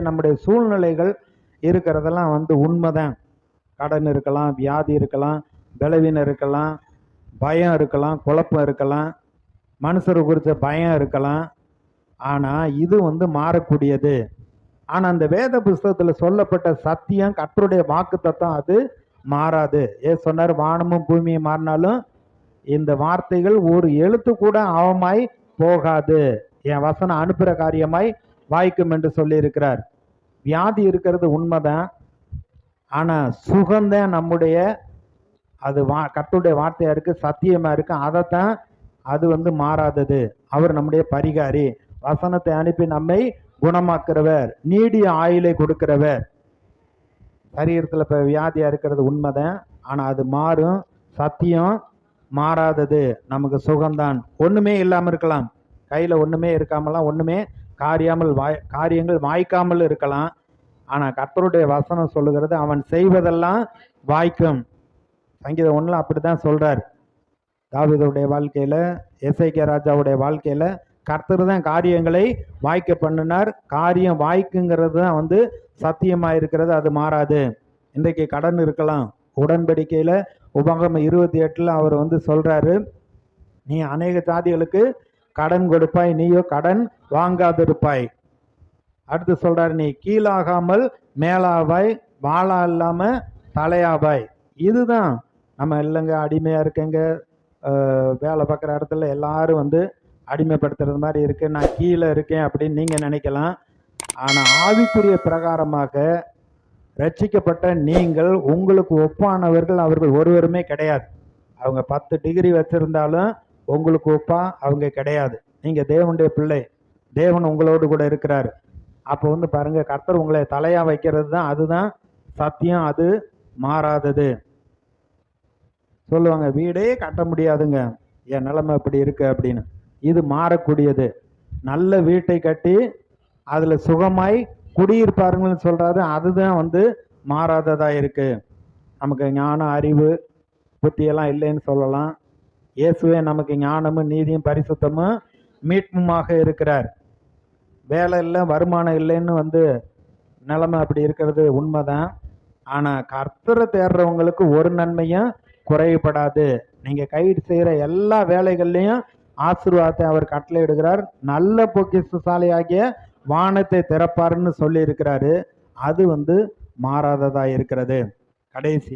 நம்முடைய சூழ்நிலைகள் இருக்கிறதெல்லாம் உண்மைதான். கடன் இருக்கலாம், வியாதி இருக்கலாம், பலவீனம் இருக்கலாம், பயம் இருக்கலாம், குழப்பம் இருக்கலாம், மனுஷரை குறித்த பயம் இருக்கலாம். ஆனால் இது மாறக்கூடியது. ஆனால் அந்த வேத புஸ்தகத்தில் சொல்லப்பட்ட சத்தியம், கர்த்தருடைய வாக்கு தத்துவம் அது மாறாது. சொன்னார், வானமும் பூமியும் மாறினாலும் இந்த வார்த்தைகள் ஒரு எழுத்து கூட அவமாய் போகாது, என் வசனம் அனுப்புகிற காரியமாய் வாய்க்கும் என்று சொல்லியிருக்கிறார். வியாதி இருக்கிறது உண்மைதான். ஆனால் சுகந்தான் நம்முடைய அது கர்த்தருடைய வார்த்தையாக இருக்குது, சத்தியமாக இருக்குது. அதைத்தான் அது மாறாதது. அவர் நம்முடைய பரிகாரி, வசனத்தை அனுப்பி நம்மை குணமாக்குறவர், நீடிய ஆயுளை கொடுக்கிறவர். சரீரத்தில் இப்போ வியாதியாக இருக்கிறது உண்மைதான். ஆனால் அது மாறும். சத்தியம் மாறாதது. நமக்கு சுகம்தான். ஒன்றுமே இல்லாமல் இருக்கலாம், கையில் ஒன்றுமே இருக்காமலாம், ஒன்றுமே காரியங்கள் வாய்க்காமல் இருக்கலாம். ஆனால் கர்த்தருடைய வசனம் சொல்லுகிறது, அவன் செய்வதெல்லாம் வாய்க்கும். சங்கீதம் 1 அப்படி தான் சொல்கிறார். தாவீதுடைய வாழ்க்கையில், எசேக்கியா ராஜாவுடைய வாழ்க்கையில் கர்த்தர் தான் காரியங்களை வாய்க்க பண்ணினார். காரியம் வாய்க்குங்கிறது தான் சத்தியமாக இருக்கிறது, அது மாறாது. இன்றைக்கு கடன் இருக்கலாம். உடன்படிக்கையில் உபகமம் 28 அவர் சொல்கிறாரு, நீ அநேக ஜாதிகளுக்கு கடன் கொடுப்பாய், நீயோ கடன் வாங்காதிருப்பாய். அடுத்து சொல்கிறார், நீ கீழாகாமல் மேலாவாய், வாழா இல்லாமல் தலையாவாய். இதுதான் நம்ம இல்லைங்க, அடிமையாக இருக்கங்க, வேலை பார்க்குற இடத்துல எல்லாரும் அடிமைப்படுத்துறது மாதிரி இருக்குது, நான் கீழே இருக்கேன் அப்படின்னு நீங்கள் நினைக்கலாம். ஆனால் ஆவிக்குரிய பிரகாரமாக ரட்சிக்கப்பட்ட நீங்கள், உங்களுக்கு ஒப்பானவர்கள் அவர்கள் ஒருவருமே கிடையாது. அவங்க 10 டிகிரி வச்சுருந்தாலும் உங்களுக்கு ஒப்பா அவங்க கிடையாது. நீங்கள் தேவனுடைய பிள்ளை, தேவன் உங்களோடு கூட இருக்கிறார். அப்போ பாருங்கள், கர்த்தர் உங்களை தலையாக வைக்கிறது தான், அதுதான் சத்தியம், அது மாறாதது. சொல்லுவாங்க, வீடே கட்ட முடியாதுங்க, என் நிலைமை அப்படி இருக்கு அப்படின்னு. இது மாறக்கூடியது. நல்ல வீட்டை கட்டி அதில் சுகமாய் குடியிருப்பாருங்கன்னு சொல்கிறாரு, அதுதான் மாறாததாக இருக்குது. நமக்கு ஞானம், அறிவு, புத்தியெல்லாம் இல்லைன்னு சொல்லலாம். இயேசுவே நமக்கு ஞானமும் நீதியும் பரிசுத்தமும் மீட்புமாக இருக்கிறார். வேலை இல்லை, வருமானம் இல்லைன்னு நிலைமை அப்படி இருக்கிறது உண்மைதான். ஆனால் கர்த்தரை தேடுறவங்களுக்கு ஒரு நன்மையும் குறைபடாது. நீங்கள் கைது செய்கிற எல்லா வேலைகள்லையும் ஆசீர்வாதத்தை அவர் கட்டளையிடுகிறார். நல்ல பொக்கிஷசாலியாகிய வானத்தை திறப்பாருன்னு சொல்லி இருக்கிறாரு. அது மாறாததாக இருக்கிறது. கடைசி